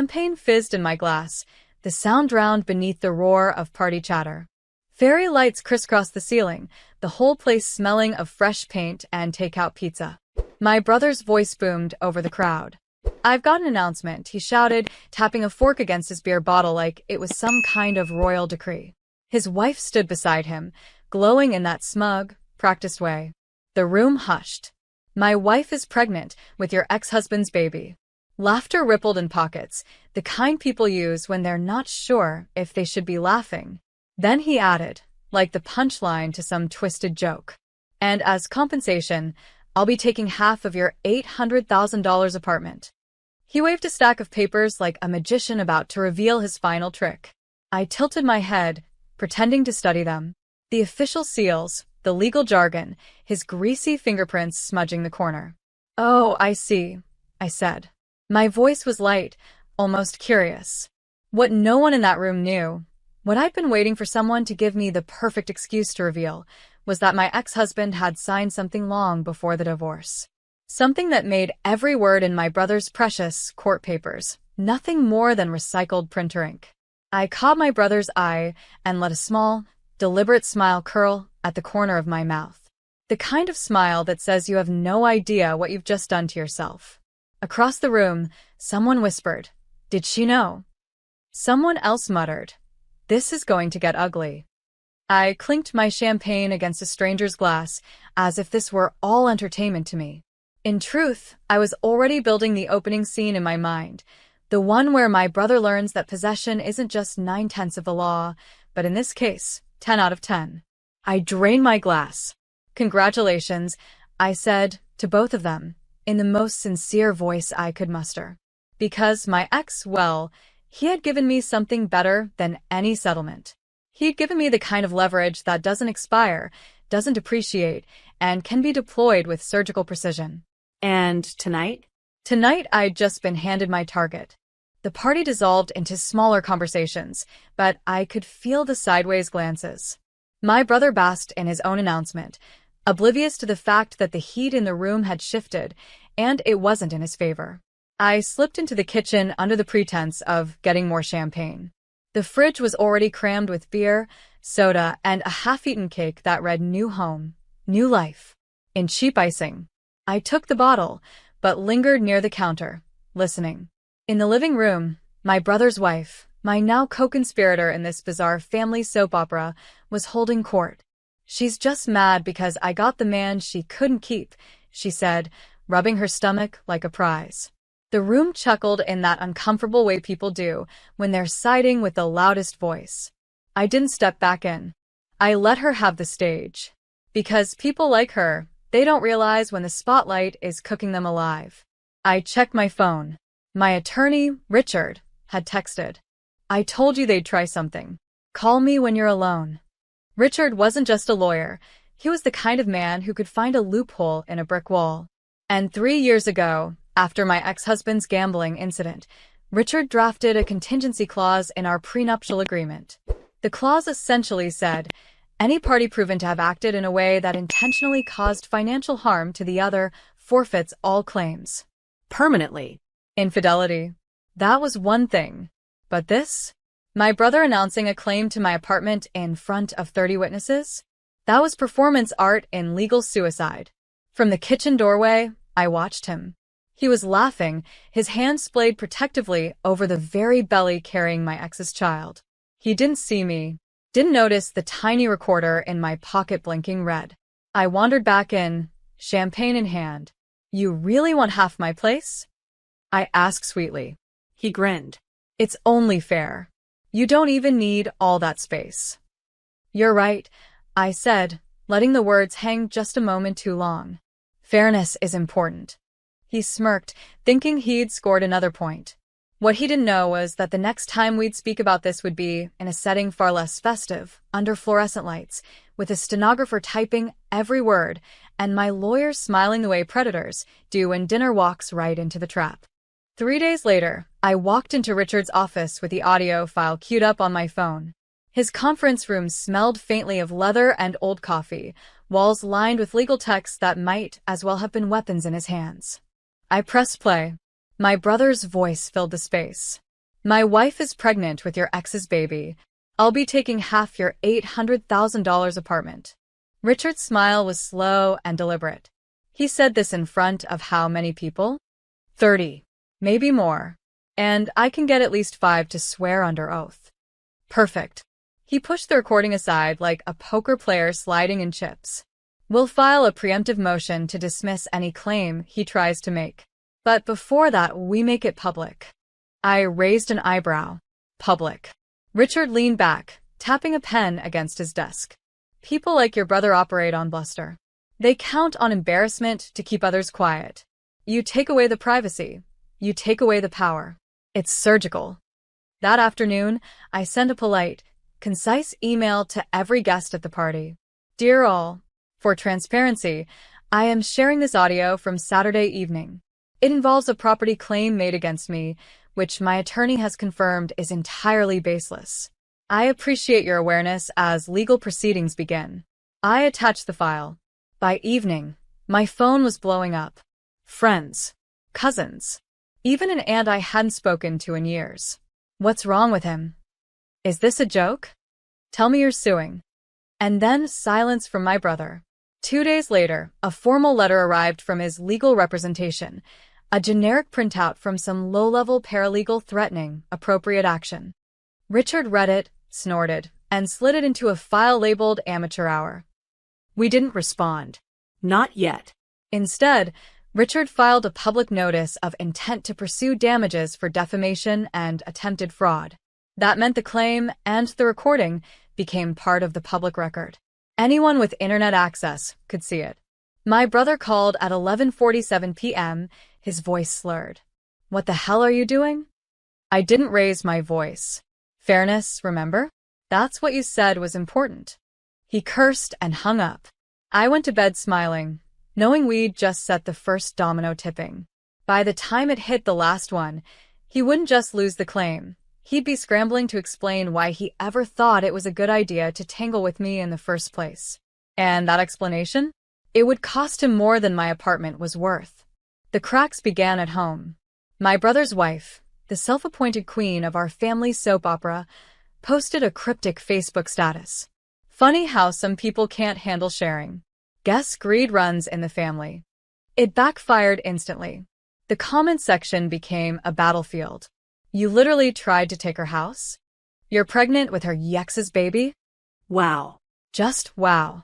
Champagne fizzed in my glass, the sound drowned beneath the roar of party chatter. Fairy lights crisscrossed the ceiling, the whole place smelling of fresh paint and takeout pizza. My brother's voice boomed over the crowd. "I've got an announcement," he shouted, tapping a fork against his beer bottle like it was some kind of royal decree. His wife stood beside him, glowing in that smug, practiced way. The room hushed. "My wife is pregnant with your ex-husband's baby." Laughter rippled in pockets, the kind people use when they're not sure if they should be laughing. Then he added, like the punchline to some twisted joke, "And as compensation, I'll be taking half of your $800,000 apartment." He waved a stack of papers like a magician about to reveal his final trick. I tilted my head, pretending to study them. The official seals, the legal jargon, his greasy fingerprints smudging the corner. "Oh, I see," I said. My voice was light, almost curious. What no one in that room knew, what I'd been waiting for someone to give me the perfect excuse to reveal, was that my ex-husband had signed something long before the divorce. Something that made every word in my brother's precious court papers nothing more than recycled printer ink. I caught my brother's eye and let a small, deliberate smile curl at the corner of my mouth. The kind of smile that says you have no idea what you've just done to yourself. Across the room, someone whispered, "Did she know?" Someone else muttered, "This is going to get ugly." I clinked my champagne against a stranger's glass, as if this were all entertainment to me. In truth, I was already building the opening scene in my mind, the one where my brother learns that possession isn't just 9/10 of the law, but in this case, 10 out of 10. I drained my glass. "Congratulations," I said to both of them, in the most sincere voice I could muster. Because my ex, well, he had given me something better than any settlement. He'd given me the kind of leverage that doesn't expire, doesn't depreciate, and can be deployed with surgical precision. And tonight? Tonight, I'd just been handed my target. The party dissolved into smaller conversations, but I could feel the sideways glances. My brother basked in his own announcement, oblivious to the fact that the heat in the room had shifted, and it wasn't in his favor. I slipped into the kitchen under the pretense of getting more champagne. The fridge was already crammed with beer, soda, and a half-eaten cake that read "New Home, New Life" in cheap icing. I took the bottle, but lingered near the counter, listening. In the living room, my brother's wife, my now co-conspirator in this bizarre family soap opera, was holding court. "She's just mad because I got the man she couldn't keep," she said, rubbing her stomach like a prize. The room chuckled in that uncomfortable way people do when they're siding with the loudest voice. I didn't step back in. I let her have the stage. Because people like her, they don't realize when the spotlight is cooking them alive. I checked my phone. My attorney, Richard, had texted. "I told you they'd try something. Call me when you're alone." Richard wasn't just a lawyer. He was the kind of man who could find a loophole in a brick wall. And 3 years ago, after my ex-husband's gambling incident, Richard drafted a contingency clause in our prenuptial agreement. The clause essentially said, any party proven to have acted in a way that intentionally caused financial harm to the other forfeits all claims. Permanently. Infidelity. That was one thing. But this? My brother announcing a claim to my apartment in front of 30 witnesses? That was performance art in legal suicide. From the kitchen doorway, I watched him. He was laughing, his hand splayed protectively over the very belly carrying my ex's child. He didn't see me, didn't notice the tiny recorder in my pocket blinking red. I wandered back in, champagne in hand. "You really want half my place?" I asked sweetly. He grinned. "It's only fair. You don't even need all that space." "You're right," I said, letting the words hang just a moment too long. "Fairness is important." He smirked, thinking he'd scored another point. What he didn't know was that the next time we'd speak about this would be in a setting far less festive, under fluorescent lights, with a stenographer typing every word, and my lawyer smiling the way predators do when dinner walks right into the trap. 3 days later, I walked into Richard's office with the audio file queued up on my phone. His conference room smelled faintly of leather and old coffee, walls lined with legal texts that might as well have been weapons in his hands. I pressed play. My brother's voice filled the space. My wife is pregnant with your ex's baby. I'll be taking half your $800,000 apartment. Richard's smile was slow and deliberate. He said this in front of how many people? 30. Maybe more. And I can get at least 5 to swear under oath. Perfect. He pushed the recording aside like a poker player sliding in chips. We'll file a preemptive motion to dismiss any claim he tries to make. But before that, we make it public. I raised an eyebrow. Public. Richard leaned back, tapping a pen against his desk. People like your brother operate on bluster. They count on embarrassment to keep others quiet. You take away the privacy. You take away the power. It's surgical. That afternoon, I sent a polite, concise email to every guest at the party. Dear all, for transparency, I am sharing this audio from Saturday evening. It involves a property claim made against me, which my attorney has confirmed is entirely baseless. I appreciate your awareness as legal proceedings begin. I attached the file. By evening, my phone was blowing up. Friends, cousins, even an aunt I hadn't spoken to in years. What's wrong with him? Is this a joke? Tell me you're suing. And then silence from my brother. 2 days later, a formal letter arrived from his legal representation, a generic printout from some low-level paralegal threatening appropriate action. Richard read it, snorted, and slid it into a file labeled Amateur Hour. We didn't respond. Not yet. Instead, Richard filed a public notice of intent to pursue damages for defamation and attempted fraud. That meant the claim and the recording became part of the public record. Anyone with internet access could see it. My brother called at 11:47 p.m., his voice slurred. What the hell are you doing? I didn't raise my voice. Fairness, remember? That's what you said was important. He cursed and hung up. I went to bed smiling, knowing we'd just set the first domino tipping. By the time it hit the last one, he wouldn't just lose the claim. He'd be scrambling to explain why he ever thought it was a good idea to tangle with me in the first place. And that explanation? It would cost him more than my apartment was worth. The cracks began at home. My brother's wife, the self-appointed queen of our family soap opera, posted a cryptic Facebook status. Funny how some people can't handle sharing. Guess greed runs in the family. It backfired instantly. The comment section became a battlefield. You literally tried to take her house? You're pregnant with her ex's baby? Wow. Just wow.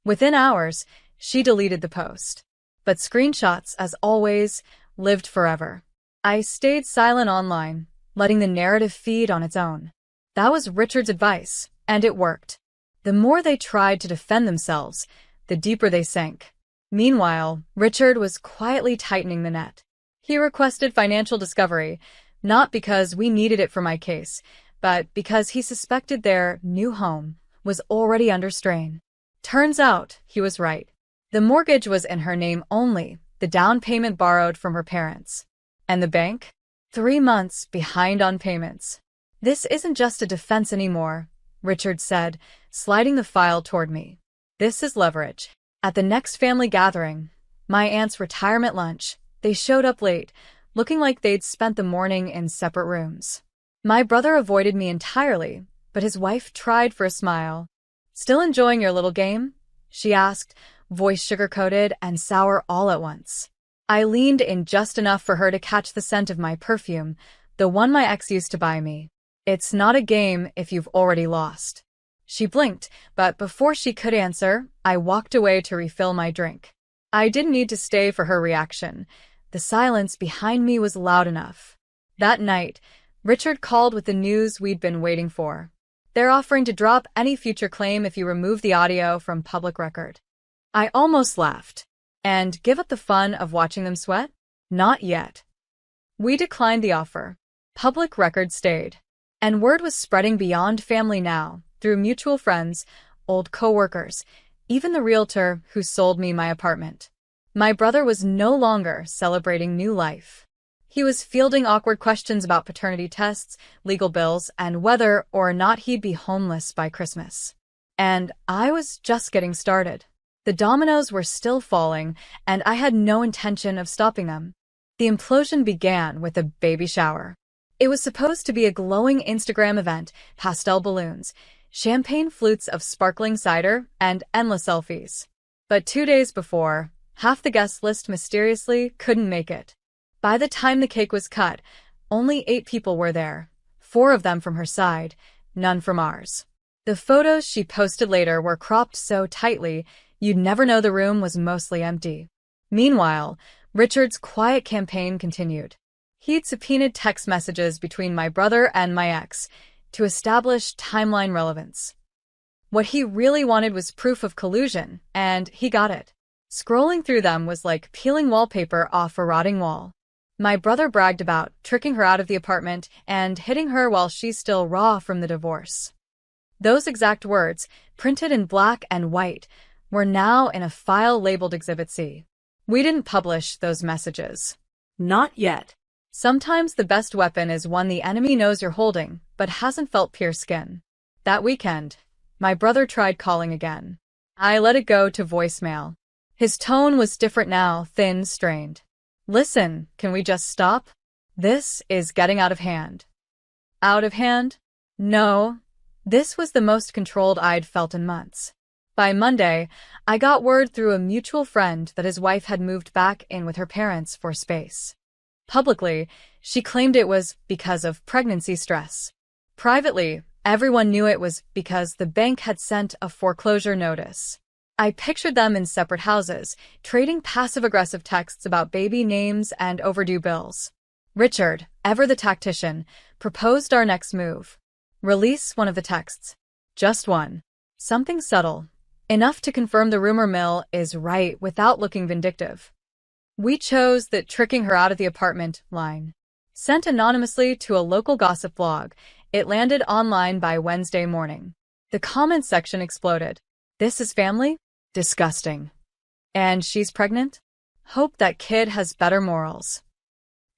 Within hours, she deleted the post. But screenshots, as always, lived forever. I stayed silent online, letting the narrative feed on its own. That was Richard's advice, and it worked. The more they tried to defend themselves, the deeper they sank. Meanwhile, Richard was quietly tightening the net. He requested financial discovery, not because we needed it for my case, but because he suspected their new home was already under strain. Turns out, he was right. The mortgage was in her name only, the down payment borrowed from her parents. And the bank? 3 months behind on payments. This isn't just a defense anymore, Richard said, sliding the file toward me. This is leverage. At the next family gathering, my aunt's retirement lunch, they showed up late, looking like they'd spent the morning in separate rooms. My brother avoided me entirely, but his wife tried for a smile. Still enjoying your little game? She asked, voice sugar-coated and sour all at once. I leaned in just enough for her to catch the scent of my perfume, the one my ex used to buy me. It's not a game if you've already lost. She blinked, but before she could answer, I walked away to refill my drink. I didn't need to stay for her reaction. The silence behind me was loud enough. That night, Richard called with the news we'd been waiting for. They're offering to drop any future claim if you remove the audio from public record. I almost laughed. And give up the fun of watching them sweat? Not yet. We declined the offer. Public record stayed. And word was spreading beyond family now, through mutual friends, old co-workers, even the realtor who sold me my apartment. My brother was no longer celebrating new life. He was fielding awkward questions about paternity tests, legal bills, and whether or not he'd be homeless by Christmas. And I was just getting started. The dominoes were still falling, and I had no intention of stopping them. The implosion began with a baby shower. It was supposed to be a glowing Instagram event, pastel balloons, champagne flutes of sparkling cider, and endless selfies. But 2 days before, half the guest list mysteriously couldn't make it. By the time the cake was cut, only 8 people were there, 4 of them from her side, none from ours. The photos she posted later were cropped so tightly, you'd never know the room was mostly empty. Meanwhile, Richard's quiet campaign continued. He'd subpoenaed text messages between my brother and my ex to establish timeline relevance. What he really wanted was proof of collusion, and he got it. Scrolling through them was like peeling wallpaper off a rotting wall. My brother bragged about tricking her out of the apartment and hitting her while she's still raw from the divorce. Those exact words, printed in black and white, were now in a file labeled Exhibit C. We didn't publish those messages. Not yet. Sometimes the best weapon is one the enemy knows you're holding, but hasn't felt pierce skin. That weekend, my brother tried calling again. I let it go to voicemail. His tone was different now, thin, strained. Listen, can we just stop? This is getting out of hand. Out of hand? No. This was the most controlled I'd felt in months. By Monday, I got word through a mutual friend that his wife had moved back in with her parents for space. Publicly, she claimed it was because of pregnancy stress. Privately, everyone knew it was because the bank had sent a foreclosure notice. I pictured them in separate houses, trading passive-aggressive texts about baby names and overdue bills. Richard, ever the tactician, proposed our next move. Release one of the texts. Just one. Something subtle. Enough to confirm the rumor mill is right without looking vindictive. We chose the tricking her out of the apartment line. Sent anonymously to a local gossip blog, it landed online by Wednesday morning. The comments section exploded. This is family? Disgusting. And she's pregnant? Hope that kid has better morals.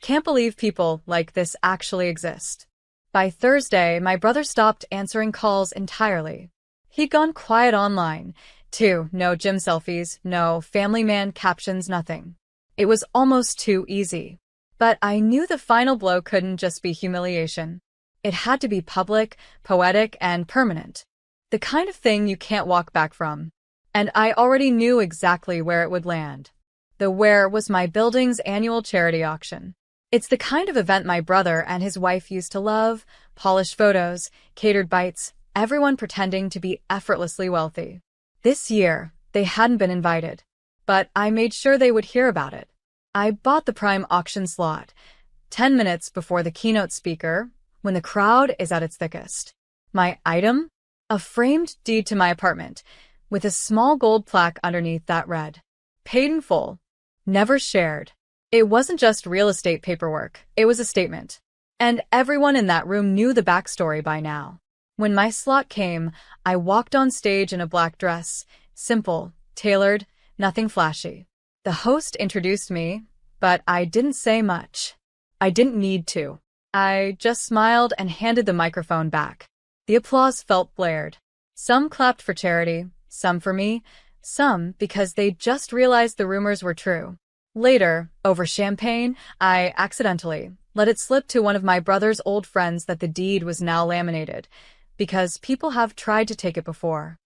Can't believe people like this actually exist. By Thursday, my brother stopped answering calls entirely. He'd gone quiet online, too. No gym selfies, no family man captions, nothing. It was almost too easy. But I knew the final blow couldn't just be humiliation. It had to be public, poetic, and permanent. The kind of thing you can't walk back from. And I already knew exactly where it would land. The where was my building's annual charity auction. It's the kind of event my brother and his wife used to love, polished photos, catered bites, everyone pretending to be effortlessly wealthy. This year, they hadn't been invited. But I made sure they would hear about it. I bought the prime auction slot, 10 minutes before the keynote speaker, when the crowd is at its thickest. My item? A framed deed to my apartment, with a small gold plaque underneath that read, "Paid in full. Never shared." It wasn't just real estate paperwork, it was a statement. And everyone in that room knew the backstory by now. When my slot came, I walked on stage in a black dress, simple, tailored, nothing flashy. The host introduced me, but I didn't say much. I didn't need to. I just smiled and handed the microphone back. The applause felt blared. Some clapped for charity, some for me, some because they just realized the rumors were true. Later, over champagne, I accidentally let it slip to one of my brother's old friends that the deed was now laminated, because people have tried to take it before.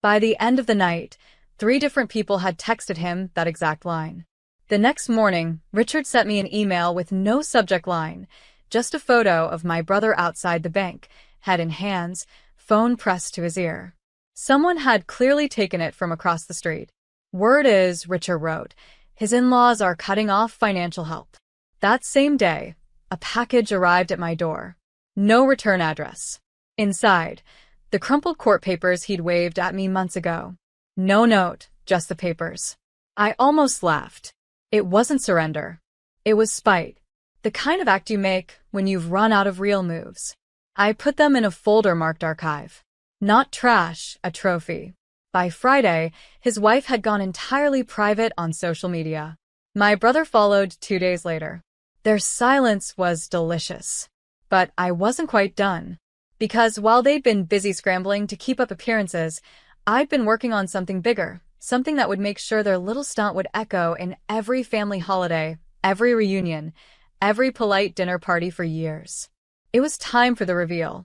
By the end of the night, 3 different people had texted him that exact line. The next morning, Richard sent me an email with no subject line, just a photo of my brother outside the bank, head in hands, phone pressed to his ear. Someone had clearly taken it from across the street. Word is, Richard wrote, his in-laws are cutting off financial help. That same day, a package arrived at my door. No return address. Inside, the crumpled court papers he'd waved at me months ago. No note, just the papers. I almost laughed. It wasn't surrender. It was spite. The kind of act you make when you've run out of real moves. I put them in a folder marked archive. Not trash, a trophy. By Friday, his wife had gone entirely private on social media. My brother followed 2 days later. Their silence was delicious. But I wasn't quite done. Because while they'd been busy scrambling to keep up appearances, I'd been working on something bigger, something that would make sure their little stunt would echo in every family holiday, every reunion, every polite dinner party for years. It was time for the reveal.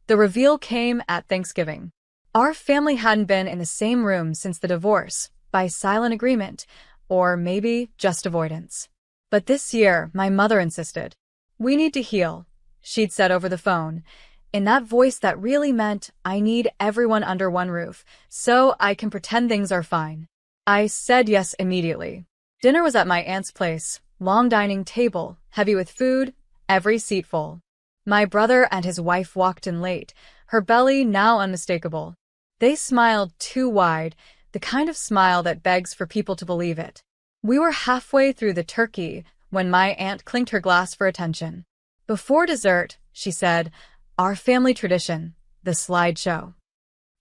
The reveal came at Thanksgiving. Our family hadn't been in the same room since the divorce, by silent agreement, or maybe just avoidance. But this year, my mother insisted. "We need to heal," she'd said over the phone, in that voice that really meant, "I need everyone under one roof, so I can pretend things are fine." I said yes immediately. Dinner was at my aunt's place, long dining table, heavy with food, every seat full. My brother and his wife walked in late, her belly now unmistakable. They smiled too wide, the kind of smile that begs for people to believe it. We were halfway through the turkey when my aunt clinked her glass for attention. "Before dessert," she said, "our family tradition, the slideshow.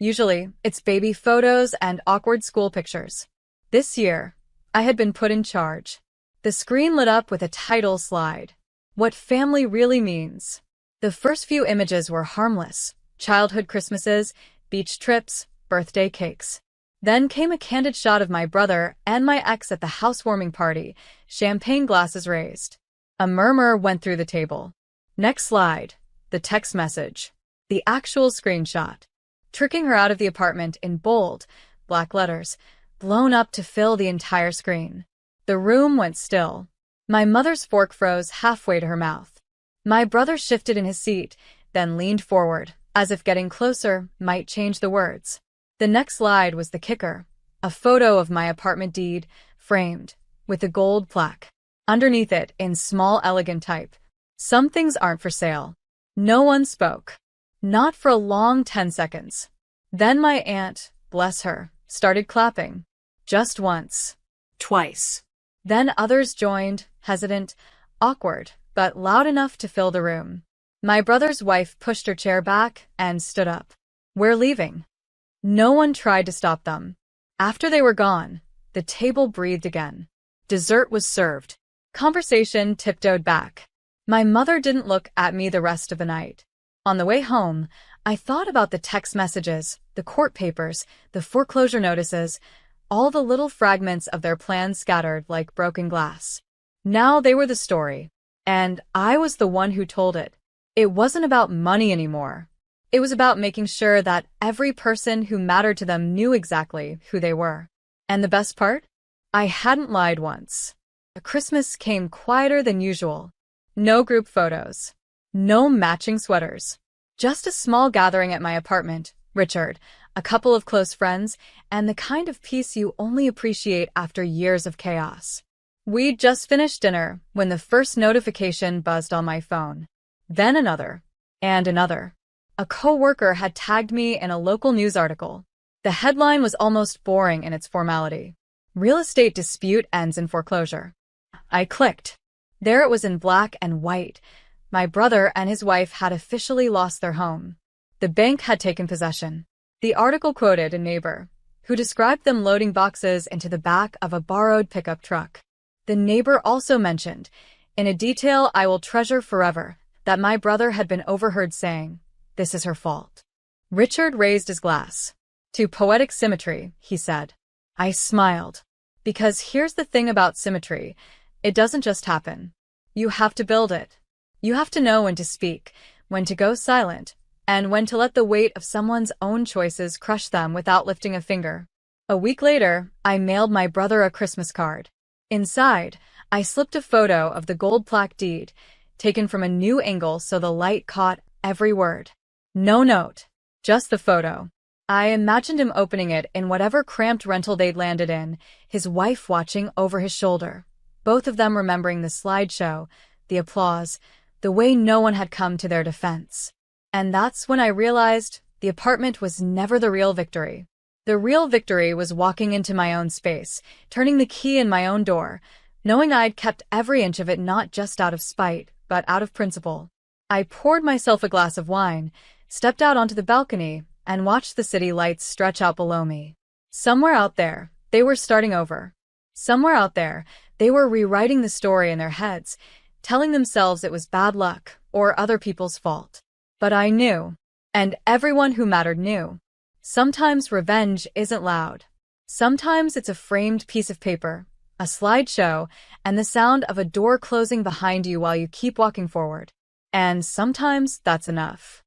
Usually, it's baby photos and awkward school pictures. This year, I had been put in charge." The screen lit up with a title slide. What Family Really Means. The first few images were harmless: childhood Christmases, beach trips, birthday cakes. Then came a candid shot of my brother and my ex at the housewarming party, champagne glasses raised. A murmur went through the table. Next slide, the text message. The actual screenshot. Tricking her out of the apartment in bold, black letters, blown up to fill the entire screen. The room went still. My mother's fork froze halfway to her mouth. My brother shifted in his seat, then leaned forward, as if getting closer might change the words. The next slide was the kicker. A photo of my apartment deed, framed, with a gold plaque. Underneath it, in small, elegant type, "Some things aren't for sale." No one spoke. Not for a long 10 seconds. Then my aunt, bless her, started clapping. Just once. Twice. Then others joined, hesitant, awkward, but loud enough to fill the room. My brother's wife pushed her chair back and stood up. "We're leaving." No one tried to stop them. After they were gone, the table breathed again. Dessert was served. Conversation tiptoed back. My mother didn't look at me the rest of the night. On the way home, I thought about the text messages, the court papers, the foreclosure notices, all the little fragments of their plans scattered like broken glass. Now they were the story, and I was the one who told it. It wasn't about money anymore. It was about making sure that every person who mattered to them knew exactly who they were. And the best part? I hadn't lied once. The Christmas came quieter than usual. No group photos. No matching sweaters. Just a small gathering at my apartment, Richard, a couple of close friends, and the kind of peace you only appreciate after years of chaos. We'd just finished dinner when the first notification buzzed on my phone. Then another. And another. A coworker had tagged me in a local news article. The headline was almost boring in its formality. "Real estate dispute ends in foreclosure." I clicked. There it was in black and white. My brother and his wife had officially lost their home. The bank had taken possession. The article quoted a neighbor, who described them loading boxes into the back of a borrowed pickup truck. The neighbor also mentioned, in a detail I will treasure forever, that my brother had been overheard saying, "This is her fault." Richard raised his glass. "To poetic symmetry," he said. I smiled. Because here's the thing about symmetry. It doesn't just happen. You have to build it. You have to know when to speak, when to go silent, and when to let the weight of someone's own choices crush them without lifting a finger. A week later, I mailed my brother a Christmas card. Inside, I slipped a photo of the gold plaque deed, taken from a new angle so the light caught every word. No note, just the photo. I imagined him opening it in whatever cramped rental they'd landed in, his wife watching over his shoulder, both of them remembering the slideshow, the applause, the way no one had come to their defense. And that's when I realized the apartment was never the real victory. The real victory was walking into my own space, turning the key in my own door, knowing I'd kept every inch of it not just out of spite, but out of principle. I poured myself a glass of wine, stepped out onto the balcony, and watched the city lights stretch out below me. Somewhere out there, they were starting over. Somewhere out there, they were rewriting the story in their heads, telling themselves it was bad luck or other people's fault. But I knew, and everyone who mattered knew. Sometimes revenge isn't loud. Sometimes it's a framed piece of paper, a slideshow, and the sound of a door closing behind you while you keep walking forward. And sometimes that's enough.